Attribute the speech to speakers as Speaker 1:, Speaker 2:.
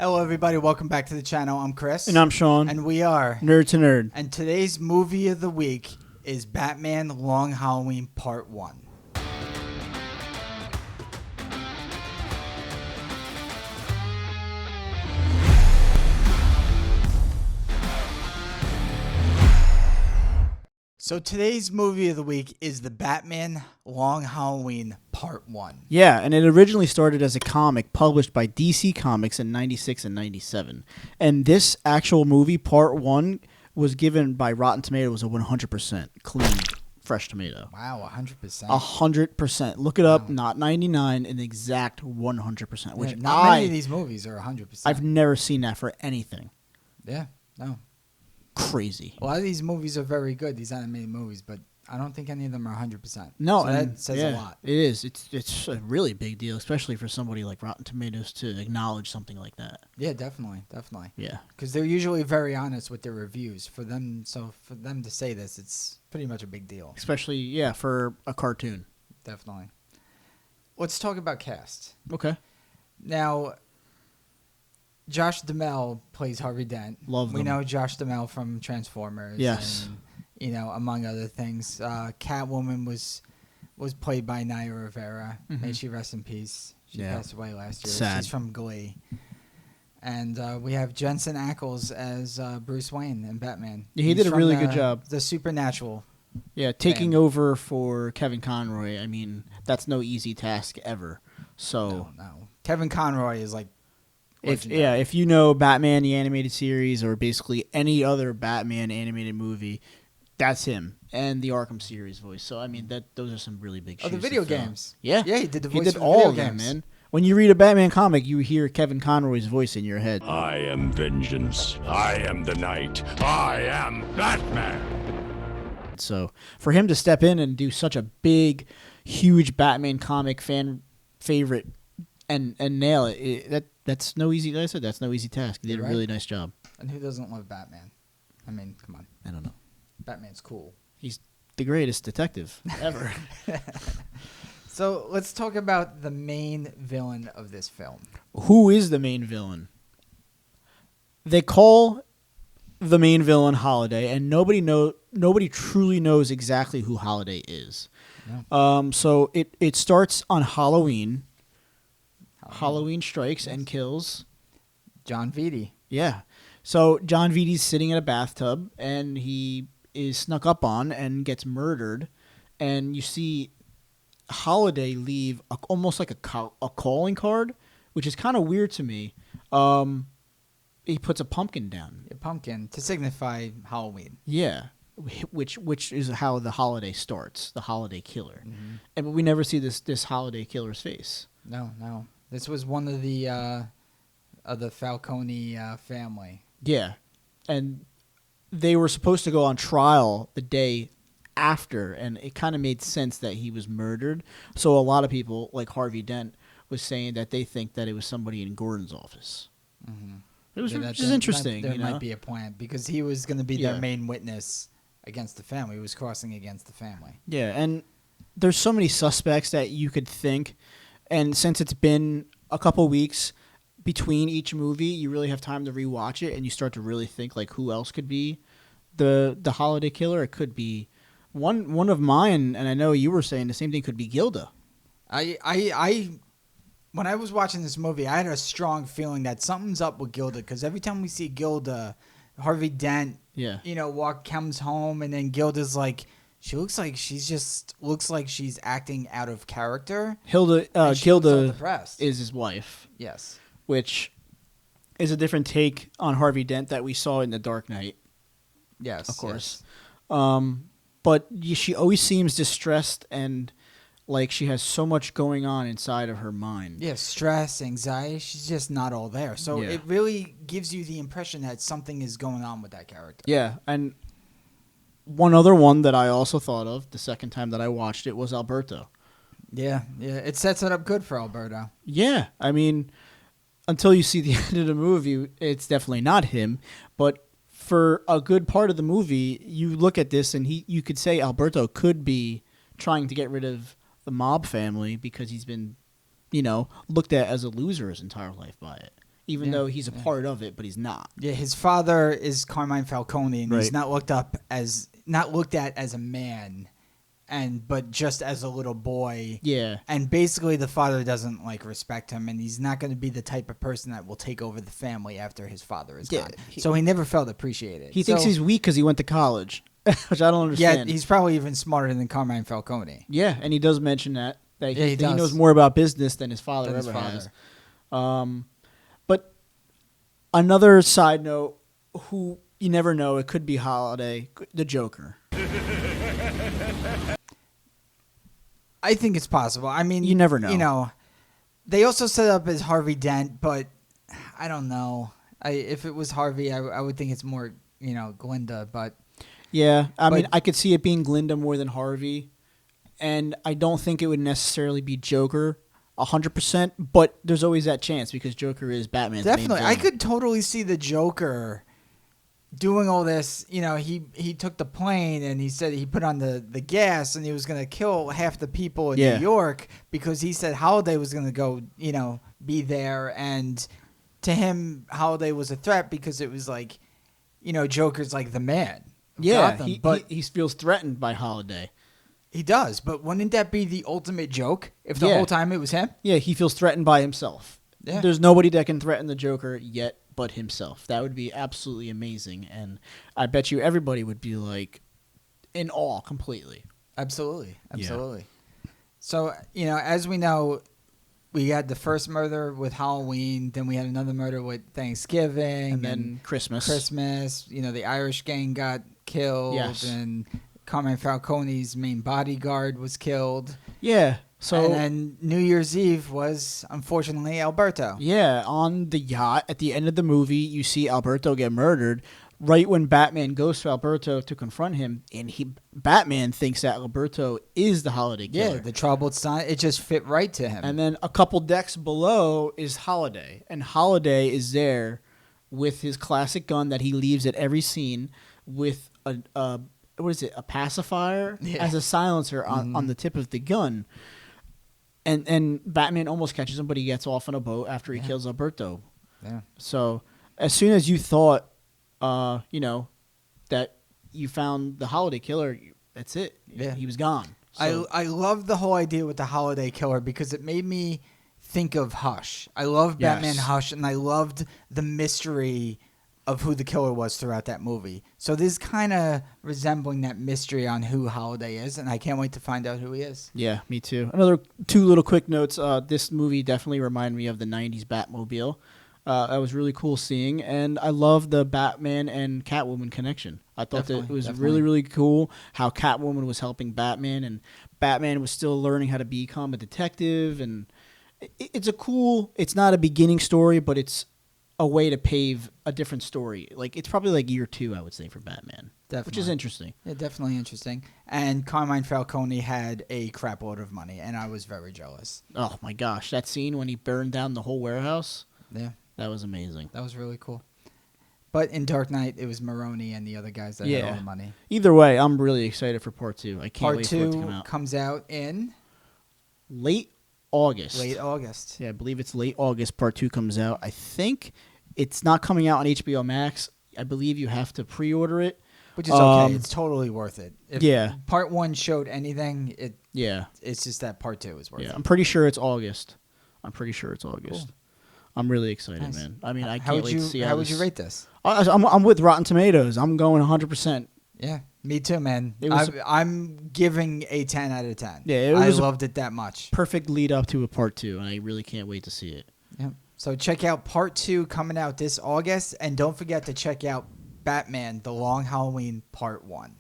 Speaker 1: Hello, everybody. Welcome back to the channel. I'm Chris.
Speaker 2: And I'm Sean.
Speaker 1: And we are
Speaker 2: Nerd to Nerd.
Speaker 1: And today's movie of the week is Batman Long Halloween Part 1. So today's movie of the week is the Batman Long Halloween Part 1.
Speaker 2: Yeah, and it originally started as a comic published by DC Comics in 96 and 97. And this actual movie, Part 1, was given by Rotten Tomatoes a 100% clean, fresh tomato.
Speaker 1: Wow, 100%.
Speaker 2: 100%. Look it up,
Speaker 1: Wow.
Speaker 2: not 99, an exact 100%. Which
Speaker 1: not many of these movies are 100%.
Speaker 2: I've never seen that for anything.
Speaker 1: Yeah, no.
Speaker 2: Crazy.
Speaker 1: A lot of these movies are very good, these animated movies, but I don't think any of them are 100%.
Speaker 2: No,
Speaker 1: so that says a lot.
Speaker 2: It is. It's a really big deal, especially for somebody like Rotten Tomatoes to acknowledge something like that.
Speaker 1: Yeah, definitely.
Speaker 2: Yeah.
Speaker 1: Because they're usually very honest with their reviews. For them to say this, it's pretty much a big deal.
Speaker 2: Especially, for a cartoon.
Speaker 1: Definitely. Let's talk about cast.
Speaker 2: Okay.
Speaker 1: Now, Josh Duhamel plays Harvey Dent.
Speaker 2: Love them.
Speaker 1: We know Josh Duhamel from Transformers.
Speaker 2: Yes.
Speaker 1: And, among other things. Catwoman was played by Naya Rivera.
Speaker 2: Mm-hmm.
Speaker 1: May she rest in peace. She
Speaker 2: Yeah.
Speaker 1: passed away last year.
Speaker 2: Sad.
Speaker 1: She's from Glee. And we have Jensen Ackles as Bruce Wayne and Batman.
Speaker 2: Yeah, he
Speaker 1: He's
Speaker 2: did a
Speaker 1: from
Speaker 2: really good job.
Speaker 1: The Supernatural.
Speaker 2: Yeah, taking over for Kevin Conroy, I mean, that's no easy task ever. So,
Speaker 1: No. Kevin Conroy is like legendary.
Speaker 2: if you know Batman the animated series or basically any other Batman animated movie, that's him and the Arkham series voice. So I mean, those are some really big shoes.
Speaker 1: The video
Speaker 2: to fill.
Speaker 1: games.
Speaker 2: Yeah,
Speaker 1: Yeah, he did the voice
Speaker 2: He did
Speaker 1: for the
Speaker 2: all
Speaker 1: video
Speaker 2: of them,
Speaker 1: games.
Speaker 2: man. When you read a Batman comic, you hear Kevin Conroy's voice in your head.
Speaker 3: I am vengeance. I am the night. I am Batman.
Speaker 2: So for him to step in and do such a big, huge Batman comic fan favorite and nail it, that's no easy. Like I said, that's no easy task. He did a really nice job.
Speaker 1: And who doesn't love Batman? I mean, come on.
Speaker 2: I don't know.
Speaker 1: Batman's cool.
Speaker 2: He's the greatest detective ever.
Speaker 1: So let's talk about the main villain of this film.
Speaker 2: Who is the main villain? They call the main villain Holiday, and nobody truly knows exactly who Holiday is.
Speaker 1: No.
Speaker 2: So it starts on Halloween. Halloween strikes and kills
Speaker 1: John Vitti.
Speaker 2: Yeah. So John Vitti's sitting in a bathtub, and he is snuck up on and gets murdered. And you see Holiday leave almost like a calling card, which is kind of weird to me. He puts a pumpkin down.
Speaker 1: A pumpkin to signify Halloween.
Speaker 2: Yeah. Which is how the holiday starts, the holiday killer.
Speaker 1: Mm-hmm.
Speaker 2: But we never see this holiday killer's face.
Speaker 1: No. This was one of the Falcone family.
Speaker 2: Yeah. And they were supposed to go on trial the day after, and it kind of made sense that he was murdered. So a lot of people, like Harvey Dent, was saying that they think that it was somebody in Gordon's office.
Speaker 1: Mm-hmm.
Speaker 2: It was just interesting.
Speaker 1: There
Speaker 2: you know?
Speaker 1: might be a plan because he was going to be
Speaker 2: Yeah.
Speaker 1: their main witness against the family. He was crossing against the family.
Speaker 2: Yeah, and there's so many suspects that you could think, and since it's been a couple weeks between each movie, you really have time to rewatch it, and you start to really think like who else could be the holiday killer. It could be one of mine, and I know you were saying the same thing. Could be Gilda.
Speaker 1: I when I was watching this movie, I had a strong feeling that something's up with Gilda because every time we see Gilda, Harvey Dent, comes home, and then Gilda's like, she looks like she's acting out of character.
Speaker 2: Gilda
Speaker 1: depressed.
Speaker 2: is his wife.
Speaker 1: Yes,
Speaker 2: which is a different take on Harvey Dent that we saw in The Dark Knight.
Speaker 1: Yes,
Speaker 2: of course.
Speaker 1: Yes.
Speaker 2: But she always seems distressed and like she has so much going on inside of her mind.
Speaker 1: Yeah, stress, anxiety. She's just not all there. So it really gives you the impression that something is going on with that character.
Speaker 2: Yeah, and one other one that I also thought of the second time that I watched it was Alberto.
Speaker 1: Yeah. It sets it up good for Alberto.
Speaker 2: Yeah, I mean, until you see the end of the movie, it's definitely not him. But for a good part of the movie, you look at this and you could say Alberto could be trying to get rid of the mob family because he's been, looked at as a loser his entire life by it. even though he's a part of it, but he's not.
Speaker 1: Yeah, his father is Carmine Falcone, and
Speaker 2: Right.
Speaker 1: he's not looked at as a man, but just as a little boy.
Speaker 2: Yeah.
Speaker 1: And basically, the father doesn't respect him, and he's not going to be the type of person that will take over the family after his father is gone. So he never felt appreciated.
Speaker 2: He thinks he's weak because he went to college, which I don't understand.
Speaker 1: Yeah, he's probably even smarter than Carmine Falcone.
Speaker 2: Yeah, and he does mention that he
Speaker 1: does.
Speaker 2: knows more about business than his father has. But another side note, who you never know, it could be Holiday, the Joker.
Speaker 1: I think it's possible. I mean,
Speaker 2: you never know.
Speaker 1: They also set up as Harvey Dent, but I don't know. If it was Harvey, I would think it's more, Glinda. But
Speaker 2: yeah, I mean, I could see it being Glinda more than Harvey, and I don't think it would necessarily be Joker 100%. But there's always that chance because Joker is Batman's main
Speaker 1: definitely,
Speaker 2: villain.
Speaker 1: I could totally see the Joker doing all this. He took the plane and he said he put on the gas and he was going to kill half the people in New York because he said Holiday was going to go, be there. And to him, Holiday was a threat because it was Joker's the man.
Speaker 2: Yeah, he feels threatened by Holiday.
Speaker 1: He does, but wouldn't that be the ultimate joke if the whole time it was him?
Speaker 2: Yeah, he feels threatened by himself. Yeah. There's nobody that can threaten the Joker yet but himself. That would be absolutely amazing, and I bet you everybody would be in awe completely.
Speaker 1: Absolutely. Yeah. So, as we know, we had the first murder with Halloween, then we had another murder with Thanksgiving,
Speaker 2: and then Christmas.
Speaker 1: The Irish gang got killed, and Carmine Falcone's main bodyguard was killed.
Speaker 2: Yeah. So,
Speaker 1: and then New Year's Eve was, unfortunately, Alberto.
Speaker 2: Yeah, on the yacht at the end of the movie, you see Alberto get murdered. Right when Batman goes to Alberto to confront him, and Batman thinks that Alberto is the Holiday killer.
Speaker 1: Yeah, the troubled son. It just fit right to him.
Speaker 2: And then a couple decks below is Holiday, and Holiday is there with his classic gun that he leaves at every scene with a pacifier as a silencer on the tip of the gun. And Batman almost catches him, but he gets off on a boat after he kills Alberto.
Speaker 1: Yeah.
Speaker 2: So as soon as you thought, that you found the Holiday killer, that's it.
Speaker 1: Yeah.
Speaker 2: He was gone. So,
Speaker 1: I love the whole idea with the Holiday killer because it made me think of Hush. I love Batman Hush, and I loved the mystery of who the killer was throughout that movie. So this is kind of resembling that mystery on who Holiday is, and I can't wait to find out who he is.
Speaker 2: Yeah, me too. Another two little quick notes. This movie definitely reminded me of the 90s Batmobile. That was really cool seeing, and I love the Batman and Catwoman connection. I thought that it was really, really cool how Catwoman was helping Batman, and Batman was still learning how to become a detective, and it's it's not a beginning story, but it's a way to pave a different story. It's probably year 2, I would say, for Batman.
Speaker 1: Definitely.
Speaker 2: Which is interesting.
Speaker 1: Yeah, definitely interesting. And Carmine Falcone had a crap load of money, and I was very jealous.
Speaker 2: Oh, my gosh. That scene when he burned down the whole warehouse?
Speaker 1: Yeah.
Speaker 2: That was amazing.
Speaker 1: That was really cool. But in Dark Knight, it was Maroney and the other guys that had all the money.
Speaker 2: Either way, I'm really excited for Part 2. I can't wait for it to come out.
Speaker 1: Part 2 comes out in?
Speaker 2: Late August.
Speaker 1: Late August.
Speaker 2: Yeah, I believe it's late August. Part 2 comes out. I think it's not coming out on HBO Max. I believe you have to pre-order it.
Speaker 1: Which is okay. It's totally worth it. If Part 1 showed anything, it's just that Part 2 is worth it.
Speaker 2: I'm pretty sure it's August. Cool. I'm really excited, man. I mean, I can't wait to see
Speaker 1: how would you rate this?
Speaker 2: I'm with Rotten Tomatoes. I'm going 100%.
Speaker 1: Yeah, me too, man. I'm giving a 10 out of 10.
Speaker 2: Yeah,
Speaker 1: I loved it that much.
Speaker 2: Perfect lead up to a Part 2, and I really can't wait to see it.
Speaker 1: Yeah. So check out Part 2 coming out this August, and don't forget to check out Batman: The Long Halloween Part 1.